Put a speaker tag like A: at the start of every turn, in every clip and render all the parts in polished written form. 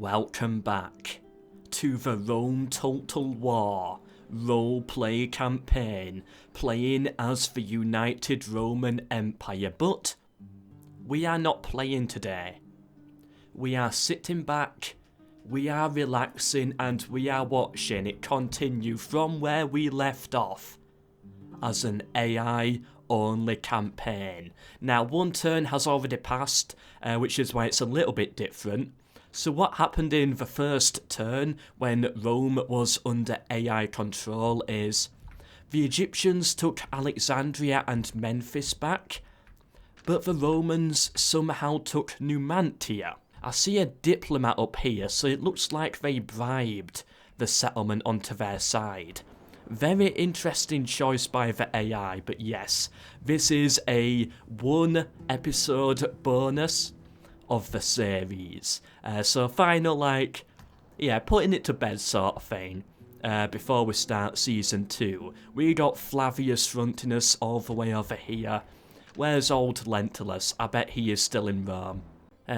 A: Welcome back to the Rome Total War roleplay campaign, playing as the United Roman Empire, but we are not playing today. We are sitting back, we are relaxing, and we are watching it continue from where we left off as an AI only campaign. Now, one turn has already passed, which is why it's a little bit different. So what happened in the first turn when Rome was under AI control is the Egyptians took Alexandria and Memphis back, but the Romans somehow took Numantia. I see a diplomat up here, so it looks like they bribed the settlement onto their side. Very interesting choice by the AI, but yes, this is a one episode bonus of the series. So final, putting it to bed sort of thing, before we start season 2. We got Flavius fronting us all the way over here. Where's old Lentulus? I bet he is still in Rome.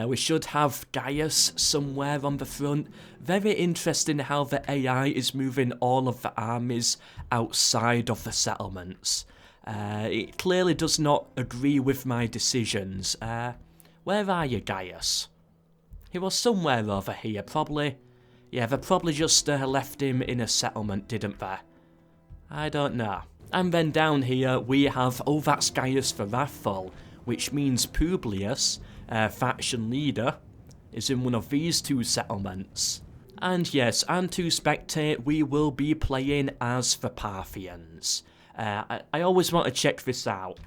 A: We should have Gaius somewhere on the front. Very interesting how the AI is moving all of the armies outside of the settlements. It clearly does not agree with my decisions. Where are you, Gaius? He was somewhere over here, probably. Yeah, they probably just left him in a settlement, didn't they? I don't know. And then down here we have, oh, that's Gaius the Wrathful, which means Publius, faction leader, is in one of these two settlements. And yes, and to spectate, we will be playing as the Parthians. I always want to check this out.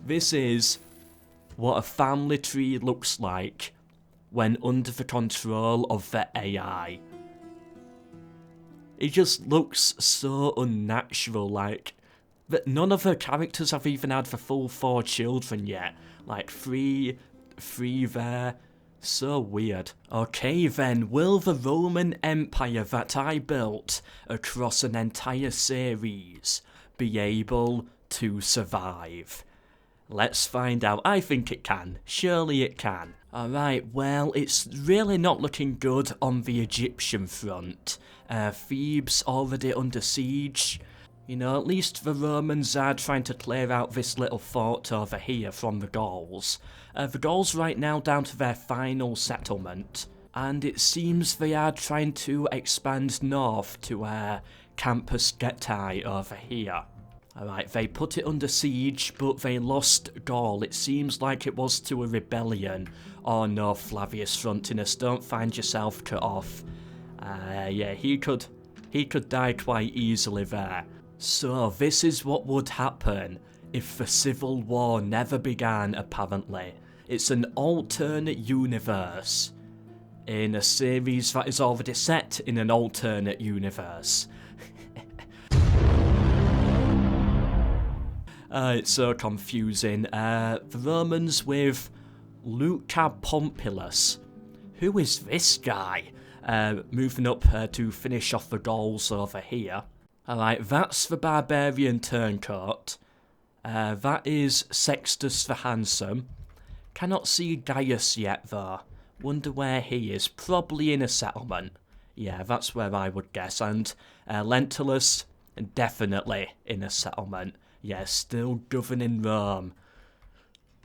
A: This is what a family tree looks like when under the control of the AI. It just looks so unnatural, that none of the characters have even had the full 4 children yet. Like, three there. So weird. Okay then, will the Roman Empire that I built across an entire series be able to survive? Let's find out. I think it can. Surely it can. Alright, well, it's really not looking good on the Egyptian front. Thebes already under siege. You know, at least the Romans are trying to clear out this little fort over here from the Gauls. The Gauls right now down to their final settlement. And it seems they are trying to expand north to Campus Getae over here. Alright, they put it under siege, but they lost Gaul. It seems like it was to a rebellion. Oh no, Flavius Frontinus, don't find yourself cut off. Yeah, he could die quite easily there. So, this is what would happen if the Civil War never began, apparently. It's an alternate universe in a series that is already set in an alternate universe. It's so confusing. The Romans with Luca Pompilus. Who is this guy? Moving up to finish off the Gauls over here. Alright, that's the barbarian turncoat. That is Sextus the Handsome. Cannot see Gaius yet though. Wonder where he is. Probably in a settlement. Yeah, that's where I would guess. And Lentulus, definitely in a settlement. Yeah, still governing Rome,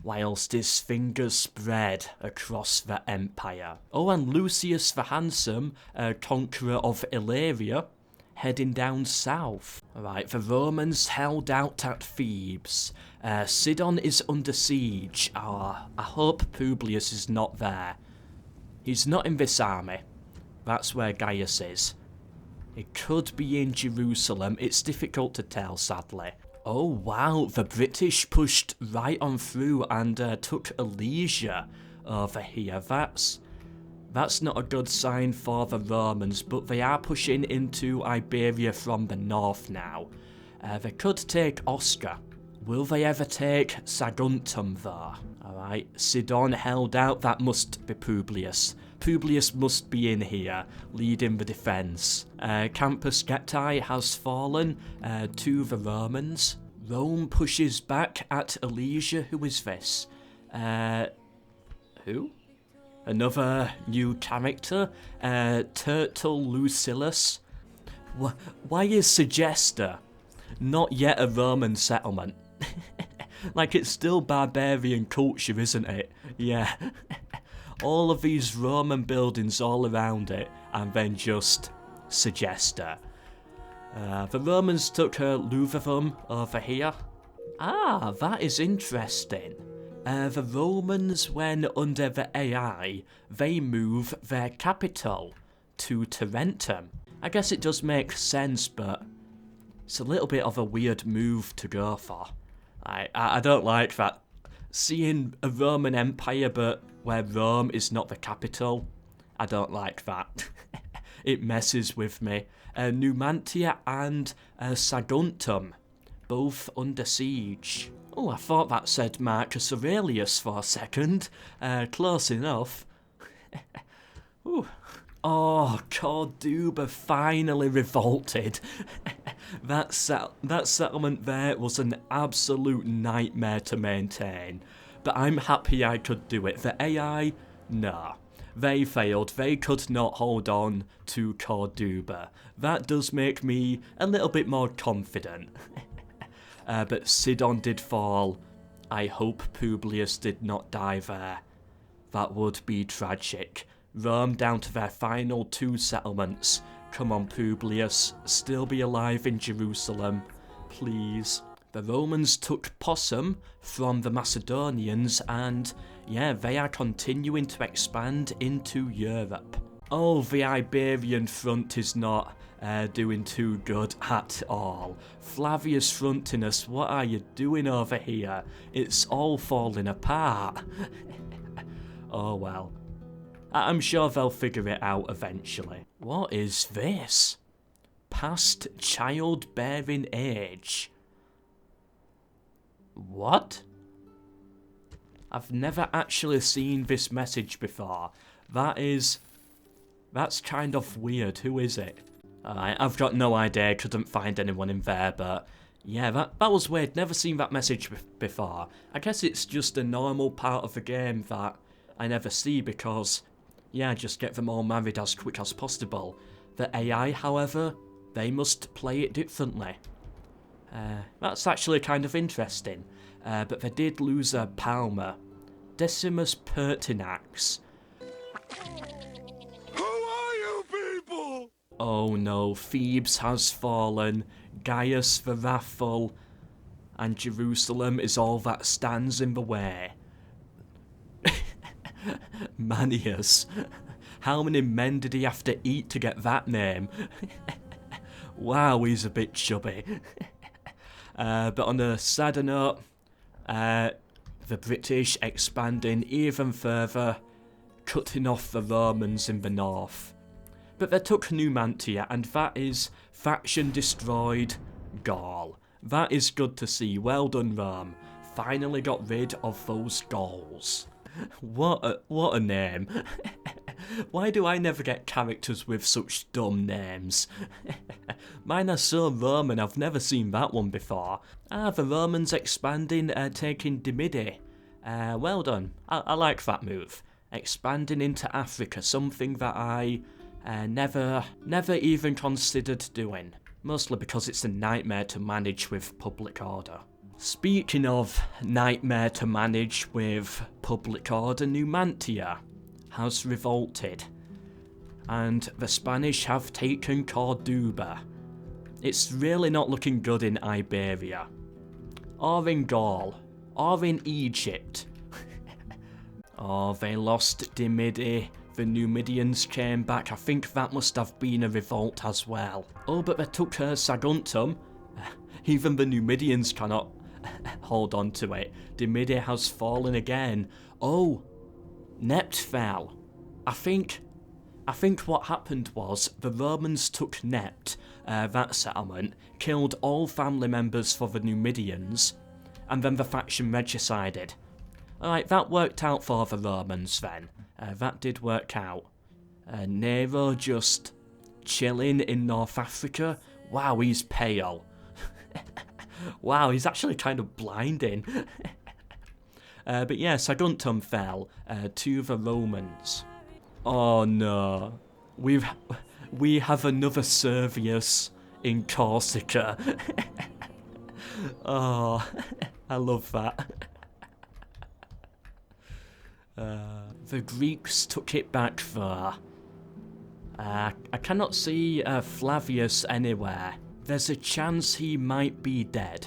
A: whilst his fingers spread across the empire. Oh, and Lucius the Handsome, conqueror of Illyria, heading down south. Alright, the Romans held out at Thebes. Sidon is under siege. I hope Publius is not there. He's not in this army. That's where Gaius is. It could be in Jerusalem. It's difficult to tell, sadly. Oh wow, the British pushed right on through and took Alesia over here. That's not a good sign for the Romans, but they are pushing into Iberia from the north now. They could take Osca. Will they ever take Saguntum though? Alright, Sidon held out. That must be Publius. Publius must be in here, leading the defence. Campus Getae has fallen to the Romans. Rome pushes back at Alesia. Who is this? Who? Another new character, Turtle Lucillus. Why is Segesta not yet a Roman settlement? Like, it's still barbarian culture, isn't it? Yeah. All of these Roman buildings all around it, and then just Segesta. The Romans took Luvavum over here. Ah, that is interesting. The Romans, when under the AI, they move their capital to Tarentum. I guess it does make sense, but it's a little bit of a weird move to go for. I don't like that. Seeing a Roman Empire, but where Rome is not the capital, I don't like that. It messes with me. Numantia and Saguntum, both under siege. Oh, I thought that said Marcus Aurelius for a second. Close enough. Ooh. Oh, Corduba finally revolted. That settlement there was an absolute nightmare to maintain. But I'm happy I could do it. The AI, nah. They failed. They could not hold on to Corduba. That does make me a little bit more confident. But Sidon did fall. I hope Publius did not die there. That would be tragic. Rome down to their final 2 settlements. Come on, Publius, still be alive in Jerusalem, please. The Romans took Possum from the Macedonians and, yeah, they are continuing to expand into Europe. Oh, the Iberian front is not doing too good at all. Flavius Frontinus, what are you doing over here? It's all falling apart. Oh well. I'm sure they'll figure it out eventually. What is this? Past childbearing age. What? I've never actually seen this message before. That's kind of weird. Who is it? Alright, I've got no idea. Couldn't find anyone in there, but yeah, that was weird. Never seen that message before. I guess it's just a normal part of the game that I never see because, yeah, just get them all married as quick as possible. The AI, however, they must play it differently. That's actually kind of interesting. But they did lose a Palmer. Decimus Pertinax.
B: Who are you people?
A: Oh no, Thebes has fallen, Gaius the Wrathful, and Jerusalem is all that stands in the way. Manius. How many men did he have to eat to get that name? Wow, he's a bit chubby. But on a sadder note, the British expanding even further, cutting off the Romans in the north. But they took Numantia, and that is faction destroyed Gaul. That is good to see. Well done, Rome. Finally got rid of those Gauls. What a name. Why do I never get characters with such dumb names? Mine are so Roman, I've never seen that one before. Ah, the Romans expanding, taking Dimidi. Well done. I like that move. Expanding into Africa, something that I never even considered doing. Mostly because it's a nightmare to manage with public order. Speaking of nightmare to manage with public order, Numantia has revolted, and the Spanish have taken Corduba. It's really not looking good in Iberia, or in Gaul, or in Egypt. Oh, they lost Dimidi, the Numidians came back. I think that must have been a revolt as well. Oh, but they took Saguntum. Even the Numidians cannot hold on to it. Dimidi has fallen again. Oh, Nept fell. I think what happened was the Romans took Nept, that settlement, killed all family members for the Numidians, and then the faction regicided. Alright, that worked out for the Romans then. That did work out. Nero just chilling in North Africa. Wow, he's pale. Wow, he's actually kind of blinding. But yeah, Saguntum fell to the Romans. Oh no, we have another Servius in Corsica. Oh, I love that. The Greeks took it back though. I cannot see Flavius anywhere. There's a chance he might be dead,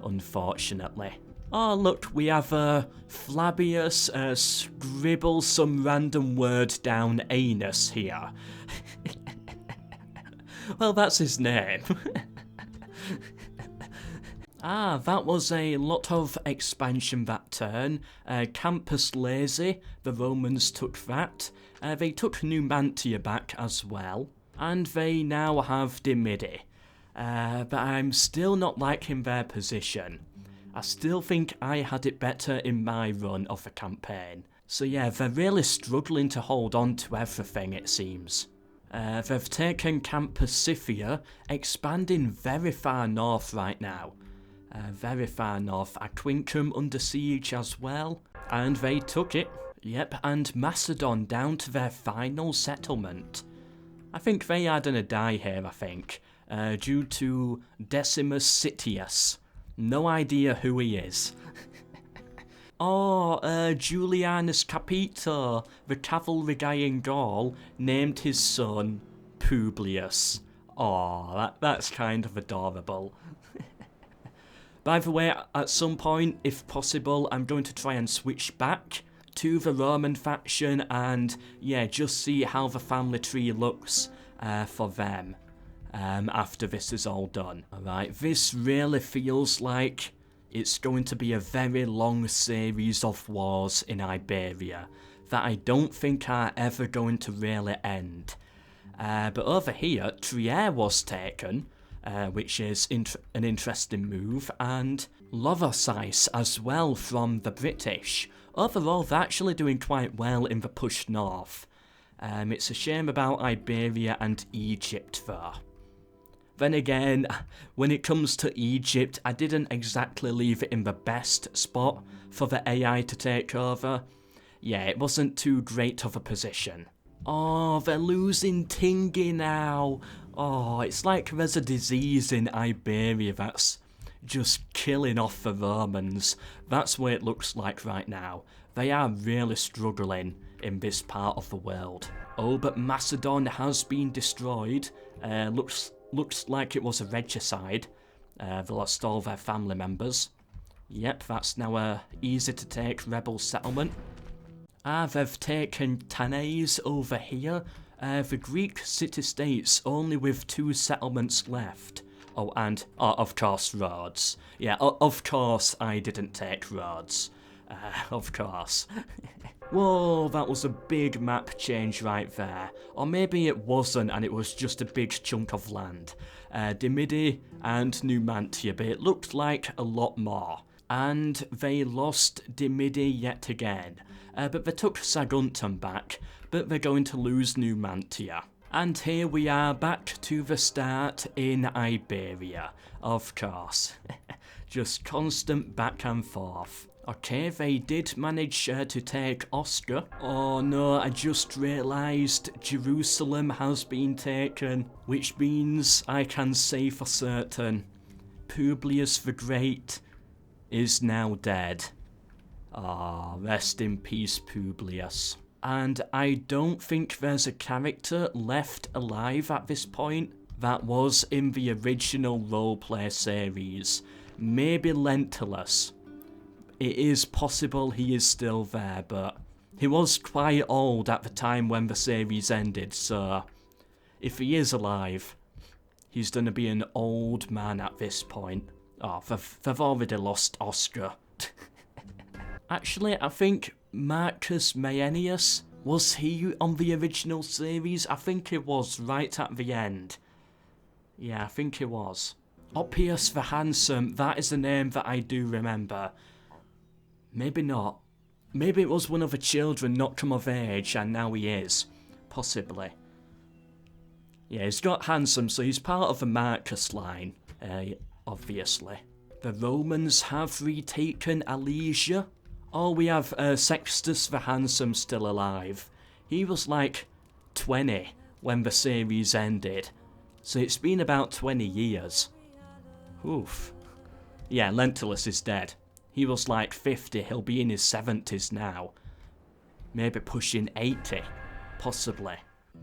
A: unfortunately. Oh look, we have Flavius scribble some random word down anus here. Well, that's his name. That was a lot of expansion that turn. Campus Lazy, the Romans took that. They took Numantia back as well. And they now have Dimidi. But I'm still not liking their position. I still think I had it better in my run of the campaign. So yeah, they're really struggling to hold on to everything, it seems. They've taken Campus Scythia, expanding very far north right now. Very far north, Aquincum under siege as well, and they took it. Yep, and Macedon down to their final settlement. I think they are gonna die here, I think, due to Decimus Sitius. No idea who he is. Julianus Capito, the cavalry guy in Gaul, named his son Publius. That's kind of adorable. By the way, at some point, if possible, I'm going to try and switch back to the Roman faction and, yeah, just see how the family tree looks for them after this is all done. Alright, this really feels like it's going to be a very long series of wars in Iberia that I don't think are ever going to really end. But over here, Trier was taken, which is an interesting move, and Lovosis as well from the British. Overall, they're actually doing quite well in the push north. It's a shame about Iberia and Egypt though. Then again, when it comes to Egypt, I didn't exactly leave it in the best spot for the AI to take over. Yeah, it wasn't too great of a position. Oh, they're losing Tingi now. Oh, it's like there's a disease in Iberia that's just killing off the Romans. That's what it looks like right now. They are really struggling in this part of the world. Oh, but Macedon has been destroyed. Looks like it was a regicide. They lost all their family members. Yep, that's now a easy to take rebel settlement. They've taken Tanais over here. The Greek city-states only with 2 settlements left. Oh, and, of course, Rhodes. Yeah, of course I didn't take Rhodes. Of course. Whoa, that was a big map change right there. Or maybe it wasn't and it was just a big chunk of land. Dimidi and Numantia, but it looked like a lot more. And they lost Dimidi yet again. But they took Saguntum back, but they're going to lose Numantia. And here we are back to the start in Iberia, of course. Just constant back and forth. Okay, they did manage to take Oscar. Oh no, I just realised Jerusalem has been taken, which means I can say for certain Publius the Great is now dead. Rest in peace, Publius. And I don't think there's a character left alive at this point that was in the original roleplay series. Maybe Lentulus. It is possible he is still there, but he was quite old at the time when the series ended, so if he is alive, he's gonna be an old man at this point. They've already lost Oscar. Actually, I think Marcus Maenius, was he on the original series? I think he was right at the end. Yeah, I think he was. Oppius the Handsome, that is the name that I do remember. Maybe not. Maybe it was one of the children not come of age and now he is. Possibly. Yeah, he's got handsome, so he's part of the Marcus line, obviously. The Romans have retaken Alesia. Oh, we have Sextus the Handsome still alive. He was like 20 when the series ended. So it's been about 20 years. Oof. Yeah, Lentulus is dead. He was like 50, he'll be in his 70s now. Maybe pushing 80, possibly.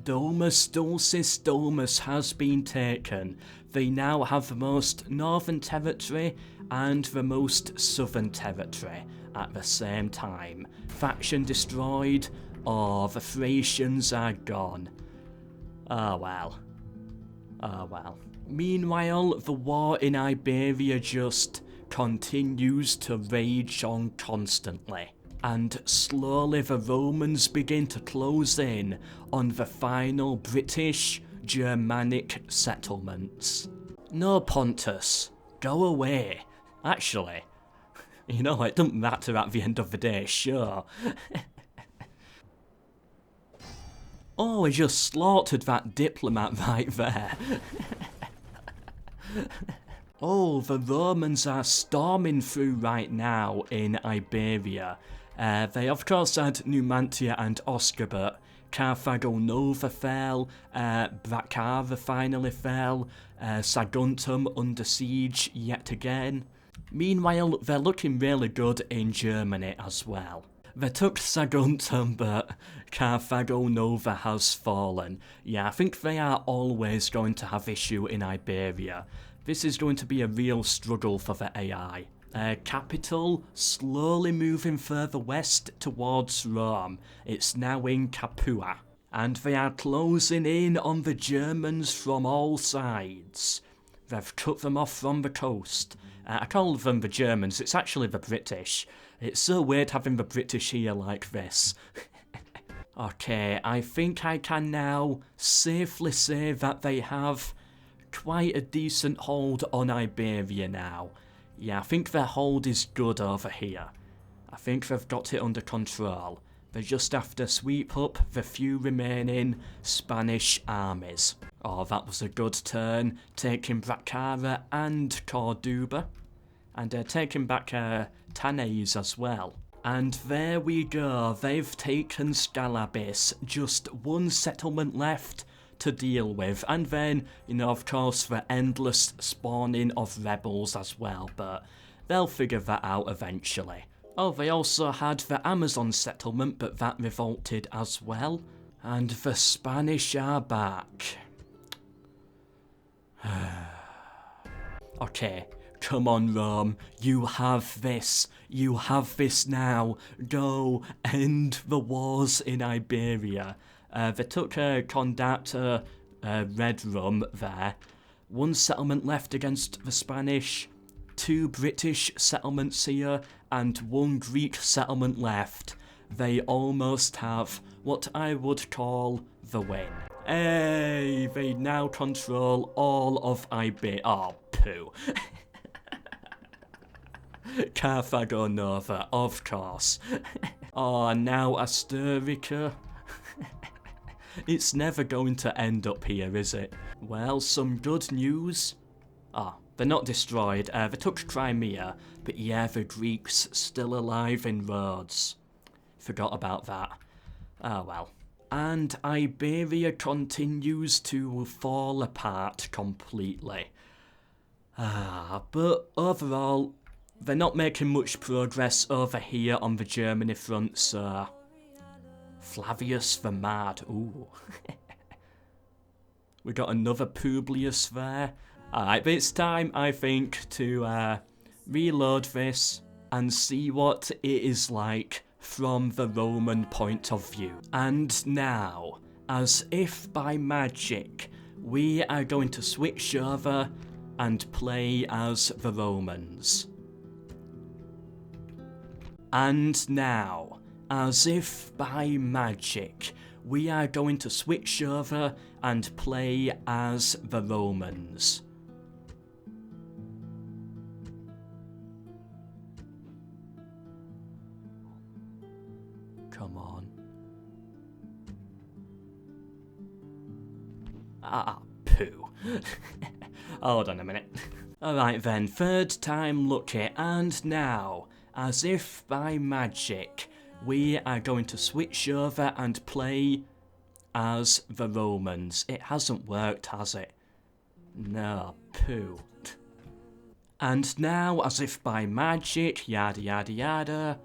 A: Domus Dulcis Domus has been taken. They now have the most northern territory and the most southern territory at the same time. Faction destroyed, or the Thracians are gone. Ah well. Ah well. Meanwhile, the war in Iberia just continues to rage on constantly. And slowly the Romans begin to close in on the final British Germanic settlements. No, Pontus, go away. Actually, you know, it doesn't matter at the end of the day, sure. Oh, we just slaughtered that diplomat right there. Oh, the Romans are storming through right now in Iberia. They of course had Numantia and Oscabert. Carthago Nova fell, Bracara finally fell, Saguntum under siege yet again. Meanwhile, they're looking really good in Germany as well. They took Saguntum, but Carthago Nova has fallen. Yeah, I think they are always going to have issue in Iberia. This is going to be a real struggle for the AI. Capital slowly moving further west towards Rome. It's now in Capua. And they are closing in on the Germans from all sides. They've cut them off from the coast. I call them the Germans, it's actually the British. It's so weird having the British here like this. Okay, I think I can now safely say that they have quite a decent hold on Iberia now. Yeah, I think their hold is good over here. I think they've got it under control. They just have to sweep up the few remaining Spanish armies. Oh, that was a good turn, taking Bracara and Corduba. And taking back Tanais as well. And there we go, they've taken Scalabis. Just one settlement left to deal with, and then, you know, of course, the endless spawning of rebels as well, but they'll figure that out eventually. Oh, they also had the Amazon settlement, but that revolted as well, and the Spanish are back. Okay, come on Rome, you have this now, go end the wars in Iberia. They took Condata, Red Rum there. One settlement left against the Spanish, 2 British settlements here, and 1 Greek settlement left. They almost have what I would call the win. Hey, they now control all of Iberia. Oh, poo. Carthago Nova, of course. Oh, now Asturica. It's never going to end up here, is it? Well, some good news. Ah, they're not destroyed. They took Crimea, but yeah, the Greeks still alive in Rhodes. Forgot about that. Ah, well. And Iberia continues to fall apart completely. Ah, but overall, they're not making much progress over here on the Germany front, so... Flavius the Mad, ooh. We got another Publius there. Alright, but it's time, I think, to reload this and see what it is like from the Roman point of view. And now, as if by magic, we are going to switch over and play as the Romans. And now, as if by magic, we are going to switch over and play as the Romans. Come on. Ah, poo. Hold on a minute. Alright then, third time lucky, and now, as if by magic, we are going to switch over and play as the Romans. It hasn't worked, has it? No, poo. And now, as if by magic, yada yada yada.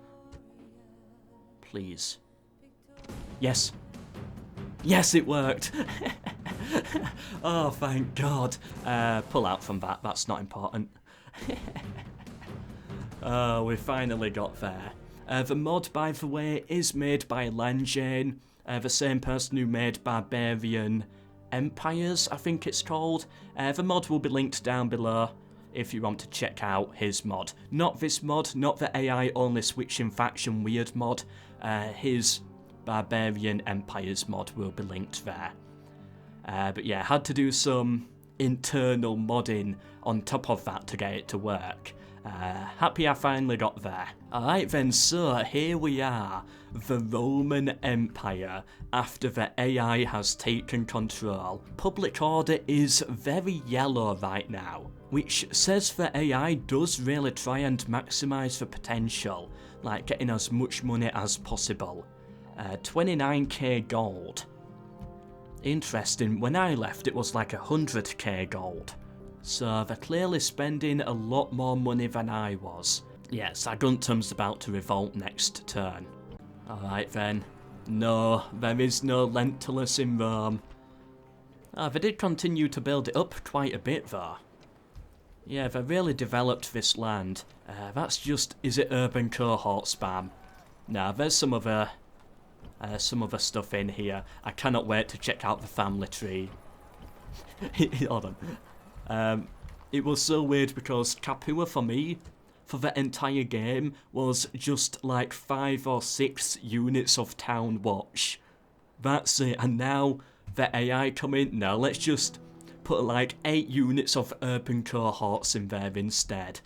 A: Please. Yes. Yes, it worked! Oh, thank God. Pull out from that, that's not important. Oh, we finally got there. The mod, by the way, is made by Lanjane, the same person who made Barbarian Empires, I think it's called. The mod will be linked down below if you want to check out his mod. Not this mod, not the AI only switching faction weird mod. His Barbarian Empires mod will be linked there. But yeah, had to do some internal modding on top of that to get it to work. Happy I finally got there. Alright then, so here we are, the Roman Empire, after the AI has taken control. Public order is very yellow right now, which says the AI does really try and maximise the potential, like getting as much money as possible. 29k gold. Interesting, when I left it was like 100k gold. So they're clearly spending a lot more money than I was. Yes, Aguntum's about to revolt next turn. Alright then. No, there is no Lentulus in Rome. They did continue to build it up quite a bit though. Yeah, they really developed this land. That's just, is it urban cohort spam? Nah, there's some other stuff in here. I cannot wait to check out the family tree. Hold on. It was so weird because Capua for me, for the entire game, was just like 5 or 6 units of town watch. That's it, and now the AI come in. No, let's just put like 8 units of urban cohorts in there instead.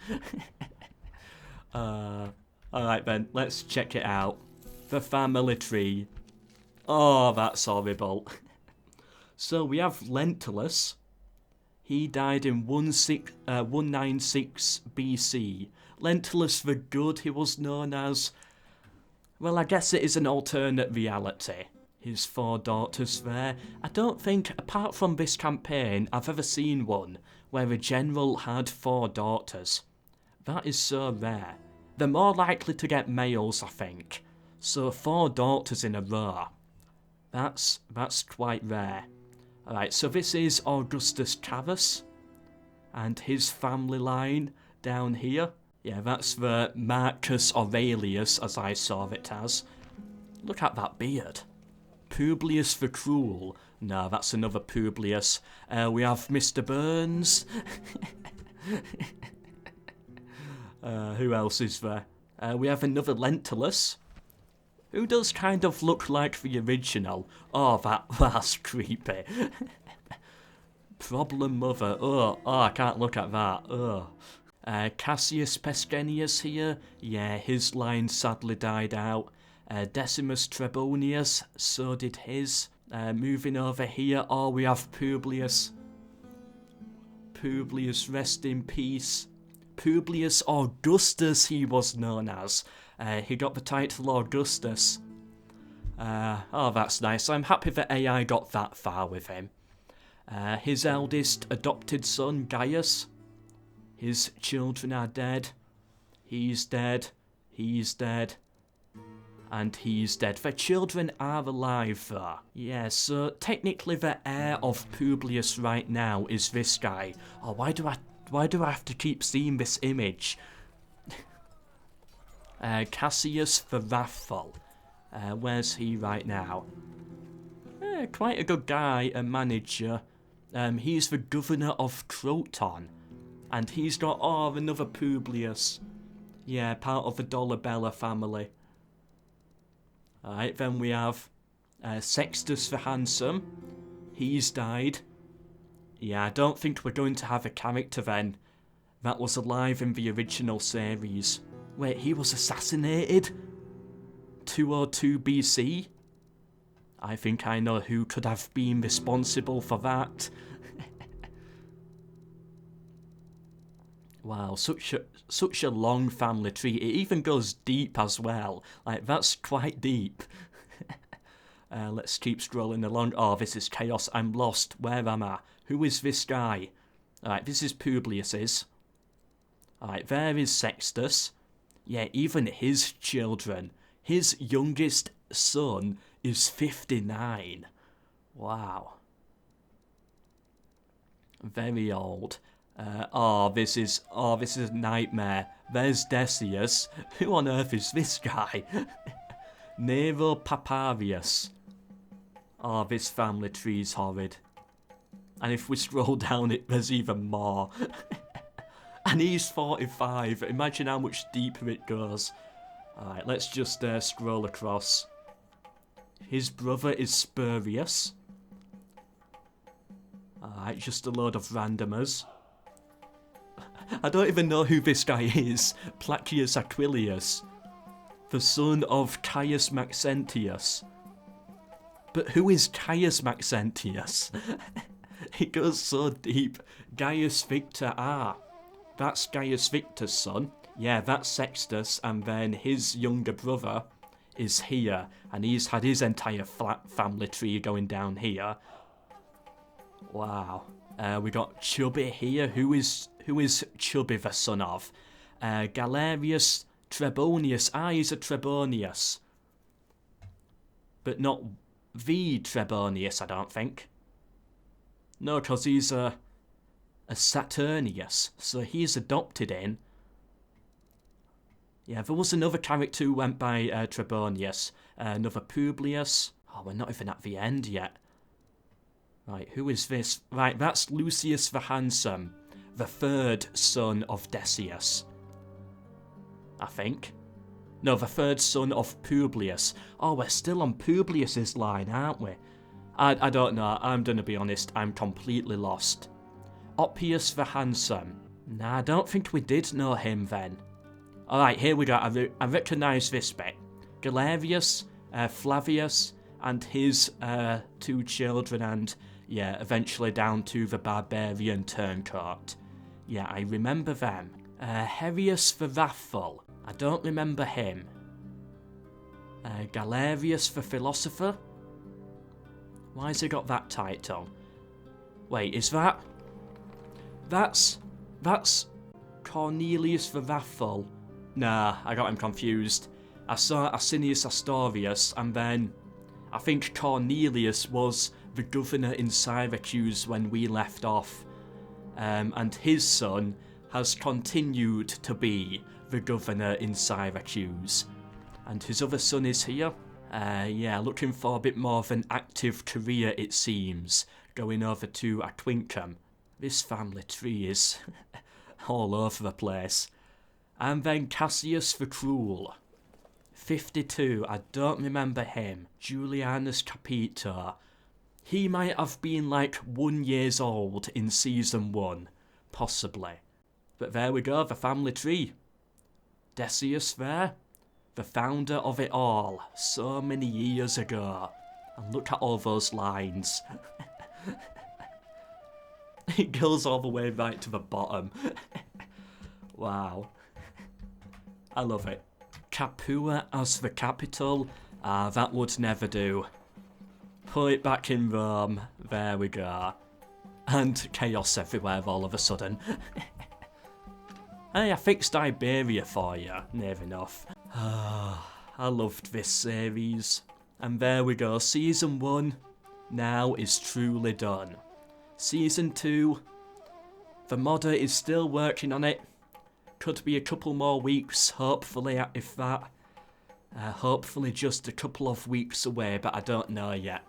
A: Alright then, let's check it out. The family tree. Oh, that's horrible. So we have Lentulus. He died in 196 BC. Lentulus the Good, he was known as. Well, I guess it is an alternate reality. His 4 daughters there. I don't think, apart from this campaign, I've ever seen one where a general had 4 daughters. That is so rare. They're more likely to get males, I think. So 4 daughters in a row. That's quite rare. Alright, so this is Augustus Carus and his family line down here. Yeah, that's the Marcus Aurelius, as I saw it as. Look at that beard. Publius the Cruel. No, that's another Publius. We have Mr. Burns. Who else is there? We have another Lentulus, who does kind of look like the original. Oh, that's creepy. Problem Mother. Oh, I can't look at that. Oh. Cassius Pescennius here. Yeah, his line sadly died out. Decimus Trebonius, so did his. Moving over here, oh, we have Publius. Publius, rest in peace. Publius Augustus, he was known as. He got the title Augustus. Oh, that's nice. I'm happy that AI got that far with him. His eldest adopted son, Gaius. His children are dead. He's dead. He's dead. And he's dead. Their children are alive, though. Yeah, so technically the heir of Publius right now is this guy. Oh, why do I have to keep seeing this image? Cassius the Wrathful. Where's he right now? Quite a good guy, a manager. He's the governor of Croton. And he's got, oh, another Publius. Yeah, part of the Dolabella family. Alright, then we have Sextus the Handsome. He's died. Yeah, I don't think we're going to have a character then that was alive in the original series. Wait, he was assassinated? 202 BC? I think I know who could have been responsible for that. Wow, such a long family tree. It even goes deep as well. Like, that's quite deep. Let's keep scrolling along. Oh, this is chaos. I'm lost. Where am I? Who is this guy? Alright, this is Publius's. Alright, there is Sextus. Yeah, even his children. His youngest son is 59. Wow. Very old. This is a nightmare. There's Decius. Who on earth is this guy? Nero Paparius. Oh, this family tree's horrid. And if we scroll down it, there's even more. And he's 45. Imagine how much deeper it goes. Alright, let's just scroll across. His brother is Spurius. Alright, just a load of randomers. I don't even know who this guy is. Placius Aquilius. The son of Caius Maxentius. But who is Caius Maxentius? It goes so deep. Gaius Victor, that's Gaius Victor's son. Yeah, that's Sextus, and then his younger brother is here, and he's had his entire family tree going down here. Wow. We got Chubby here. Who is Chubby the son of? Galerius Trebonius. He's a Trebonius. But not the Trebonius, I don't think. No, because he's a Saturnius, so he's adopted in. Yeah, there was another character who went by Trebonius, another Publius. Oh, we're not even at the end yet. Right, who is this? Right, that's Lucius the Handsome, the third son of Decius. I think. No, the third son of Publius. Oh, we're still on Publius's line, aren't we? I don't know, I'm gonna be honest, I'm completely lost. Oppius the Handsome. Nah, I don't think we did know him then. Alright, here we go, I recognise this bit. Galerius, Flavius, and his 2 children, and yeah, eventually down to the barbarian turncoat. Yeah, I remember them. Herius the Wrathful. I don't remember him. Galerius the Philosopher. Why has he got that title? Wait, is that... That's Cornelius the Wrathful. Nah, I got him confused. I saw Asinius Astorius, and then I think Cornelius was the governor in Syracuse when we left off. And his son has continued to be the governor in Syracuse. And his other son is here. Yeah, looking for a bit more of an active career, it seems. Going over to Aquincum. This family tree is all over the place. And then Cassius the Cruel. 52, I don't remember him. Julianus Capito. He might have been like 1 year old in season 1. Possibly. But there we go, the family tree. Decius there. The founder of it all. So many years ago. And look at all those lines. It goes all the way right to the bottom. Wow. I love it. Capua as the capital. That would never do. Put it back in Rome. There we go. And chaos everywhere all of a sudden. Hey, I fixed Iberia for you. Near enough. I loved this series. And there we go. Season 1 now is truly done. Season 2, the modder is still working on it. Could be a couple more weeks, hopefully, if that. Hopefully just a couple of weeks away, but I don't know yet.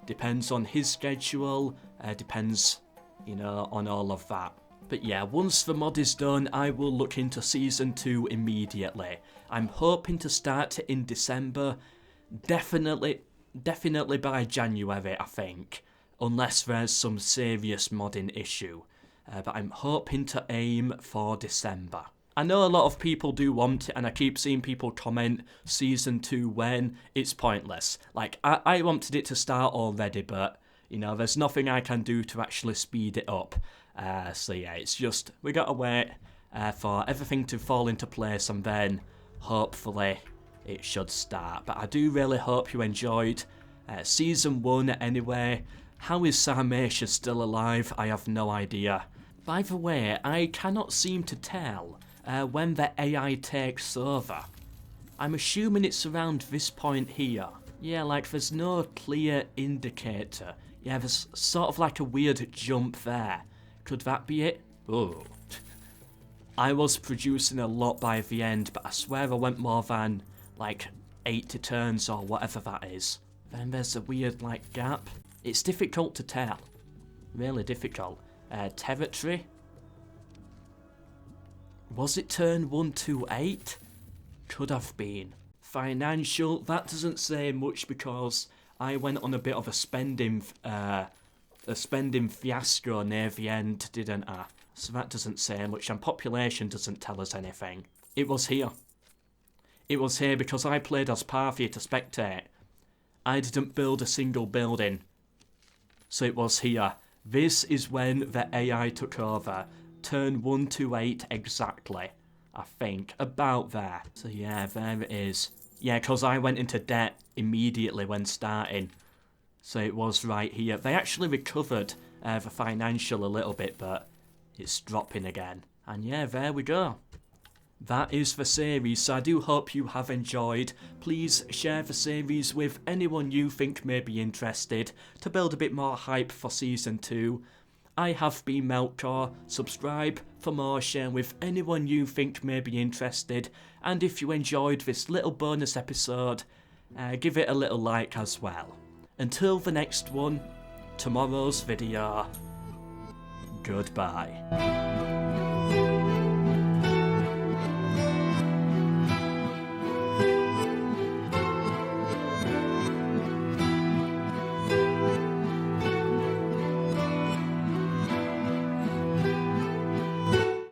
A: Depends on his schedule, depends, you know, on all of that. But yeah, once the mod is done, I will look into Season 2 immediately. I'm hoping to start it in December, definitely by January, I think. Unless there's some serious modding issue. But I'm hoping to aim for December. I know a lot of people do want it, and I keep seeing people comment Season 2 when. It's pointless. Like, I wanted it to start already, but, you know, there's nothing I can do to actually speed it up. So yeah, it's just, we gotta wait. for everything to fall into place, and then hopefully it should start. But I do really hope you enjoyed Season 1 anyway. How is Sarmatia still alive? I have no idea. By the way, I cannot seem to tell when the AI takes over. I'm assuming it's around this point here. Yeah, like there's no clear indicator. Yeah, there's sort of like a weird jump there. Could that be it? Oh. I was producing a lot by the end, but I swear I went more than like 80 turns or whatever that is. Then there's a weird like gap. It's difficult to tell. Really difficult. Territory? Was it turn 128? Could have been. Financial, that doesn't say much because I went on a bit of a spending fiasco near the end, didn't I? So that doesn't say much, and population doesn't tell us anything. It was here. It was here because I played as Parthia to spectate. I didn't build a single building. So it was here. This is when the AI took over. Turn 128 exactly. I think. About there. So yeah, there it is. Yeah, because I went into debt immediately when starting. So it was right here. They actually recovered the financial a little bit, but it's dropping again. And yeah, there we go. That is the series, so I do hope you have enjoyed. Please share the series with anyone you think may be interested to build a bit more hype for Season 2. I have been MELKOR. Subscribe for more, share with anyone you think may be interested, and if you enjoyed this little bonus episode, give it a little like as well. Until the next one, tomorrow's video, goodbye.